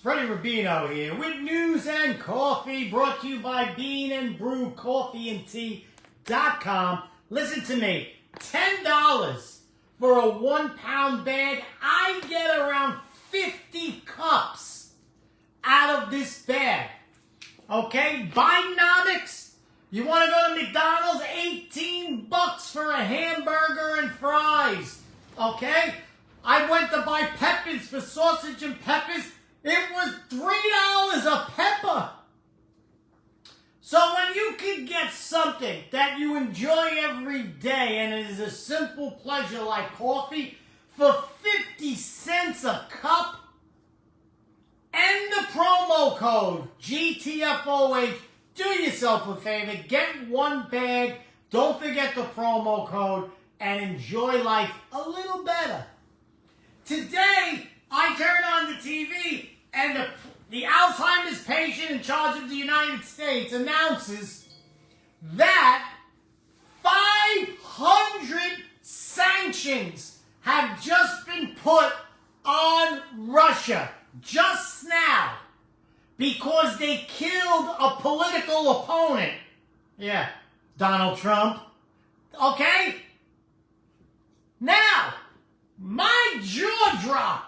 Freddie Rubino here with news and coffee brought to you by Bean and Brew Coffee and Tea.com. Listen to me, $10 for a 1 pound bag. I get around 50 cups out of this bag. Okay, Bidenomics. You want to go to McDonald's? $18 for a hamburger and fries. Okay, I went to buy peppers for sausage and peppers. It was $3 a pepper. So when you can get something that you enjoy every day and it is a simple pleasure like coffee for 50 cents a cup, and the promo code GTFOH, do yourself a favor, get one bag, don't forget the promo code, and enjoy life a little better. Today, I turn on the TV and the Alzheimer's patient in charge of the United States announces that 500 sanctions have just been put on Russia just now because they killed a political opponent. Yeah, Donald Trump. Okay? Now, my jaw dropped.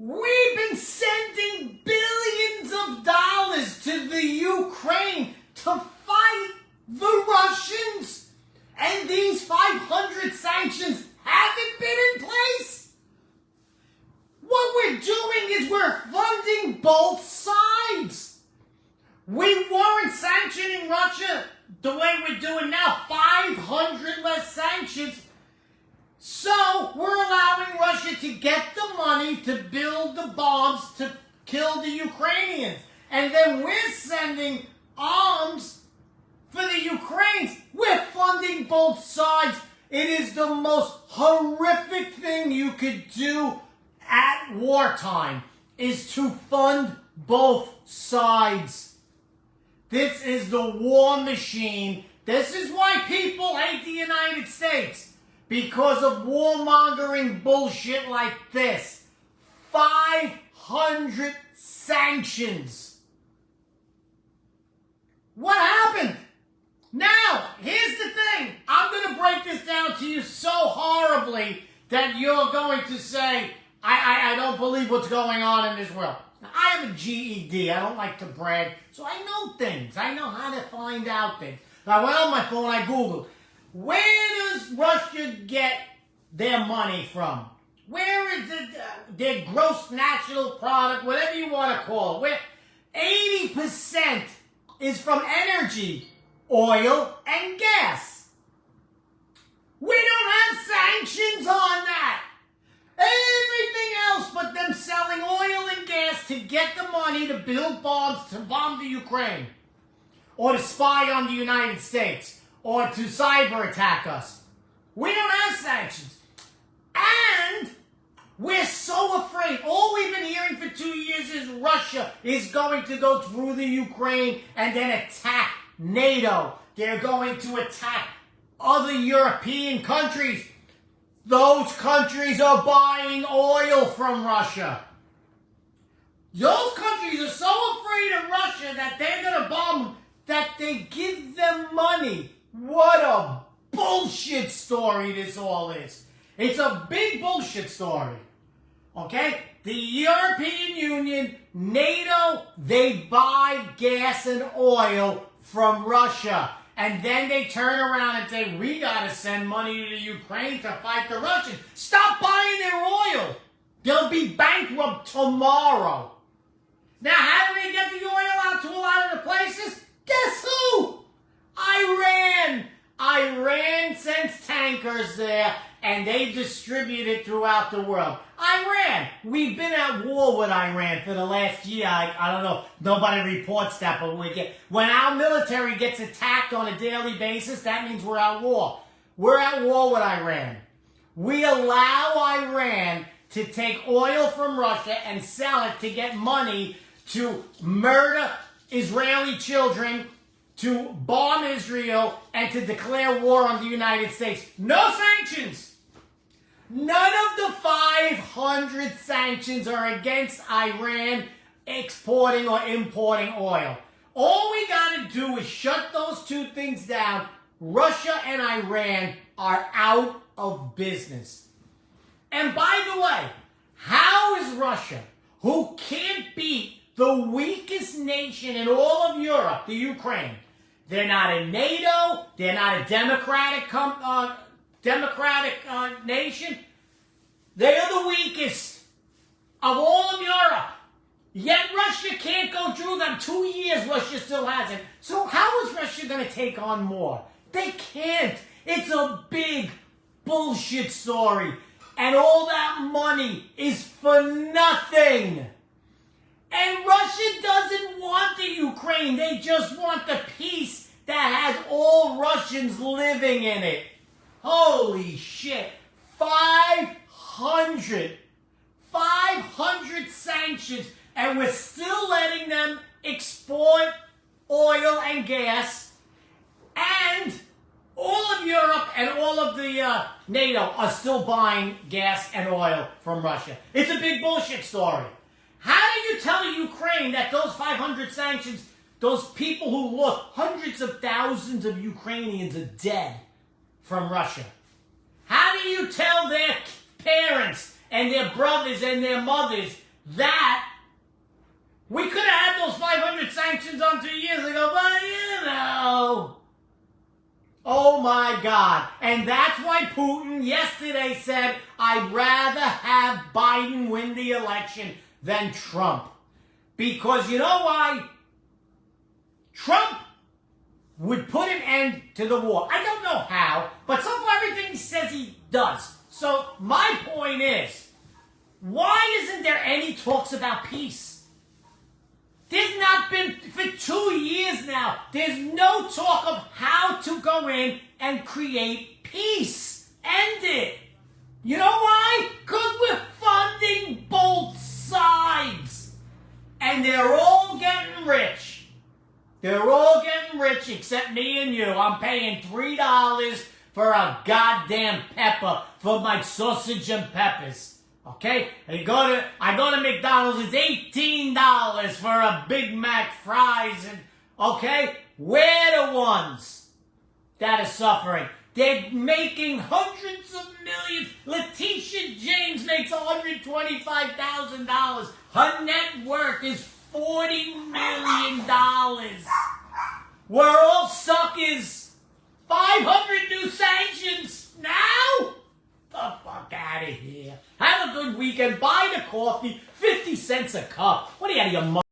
We've been sending billions of dollars to the Ukraine to fight the Russians, and these 500 sanctions haven't been in place. What we're doing is we're funding both sides. We weren't sanctioning Russia the way we're doing now, 500 less sanctions. So we're allowing Russia to get the money to build the bombs to kill the Ukrainians. And then we're sending arms for the Ukrainians. We're funding both sides. It is the most horrific thing you could do at wartime, is to fund both sides. This is the war machine. This is why people hate the United States. Because of warmongering bullshit like this. 500 sanctions. What happened? Now, here's the thing. I'm going to break this down to you so horribly that you're going to say, I don't believe what's going on in this world. Now, I have a GED. I don't like to brag. So I know things. I know how to find out things. I went on my phone, I Googled. Where does Russia get their money from? Where is it, their gross national product, whatever you want to call it? Where 80% is from energy, oil, and gas. We don't have sanctions on that. Everything else but them selling oil and gas to get the money to build bombs to bomb the Ukraine or to spy on the United States, or to cyber attack us. We don't have sanctions. And we're so afraid. All we've been hearing for 2 years is Russia is going to go through the Ukraine and then attack NATO. They're going to attack other European countries. Those countries are buying oil from Russia. Those countries are so afraid of Russia that they're going to bomb them that they give them money. What a bullshit story this all is. It's a big bullshit story. Okay? The European Union, NATO, they buy gas and oil from Russia. And then they turn around and say, we got to send money to the Ukraine to fight the Russians. Stop buying their oil. They'll be bankrupt tomorrow. Now, how do they get the oil out to a lot of the places? Guess who? Iran. Iran sends tankers there and they distribute it throughout the world. Iran. We've been at war with Iran for the last year. I don't know. Nobody reports that, but when our military gets attacked on a daily basis, that means we're at war. We're at war with Iran. We allow Iran to take oil from Russia and sell it to get money to murder Israeli children, to bomb Israel, and to declare war on the United States. No sanctions. None of the 500 sanctions are against Iran. exporting or importing oil. All we got to do is shut those two things down. Russia and Iran are out of business. And by the way, how is Russia, who can't beat the weakest nation in all of Europe, the Ukraine? They're not in NATO. They're not a democratic nation. They are the weakest of all of Europe. Yet Russia can't go through them. 2 years, Russia still hasn't. So how is Russia going to take on more? They can't. It's a big bullshit story. And all that money is for nothing. And Russia doesn't want the Ukraine. They just want the peace that has all Russians living in it. Holy shit. 500 sanctions. And we're still letting them export oil and gas. And all of Europe and all of the NATO are still buying gas and oil from Russia. It's a big bullshit story. How do you tell Ukraine that those 500 sanctions, those people who lost, hundreds of thousands of Ukrainians are dead from Russia? How do you tell their parents and their brothers and their mothers that we could have had those 500 sanctions on 2 years ago, but you know. Oh my God. And that's why Putin yesterday said, I'd rather have Biden win the election than Trump. Because you know why? Trump would put an end to the war. I don't know how, but so far everything he says he does. So my point is, why isn't there any talks about peace? There's not been, for 2 years now, there's no talk of how to go in and create peace. End it. You know why? Because we're funding both sides. And they're all getting rich. They're all getting rich except me and you. I'm paying $3 for a goddamn pepper for my sausage and peppers. Okay? I go to McDonald's, it's $18 for a Big Mac, fries, and okay? We're the ones that are suffering. They're making hundreds of millions. Letitia James makes $125,000. Her net worth is $40 million. We're all suckers. 500 new sanctions now? The fuck out of here. Have a good weekend. Buy the coffee. 50 cents a cup. What are you out of your mind?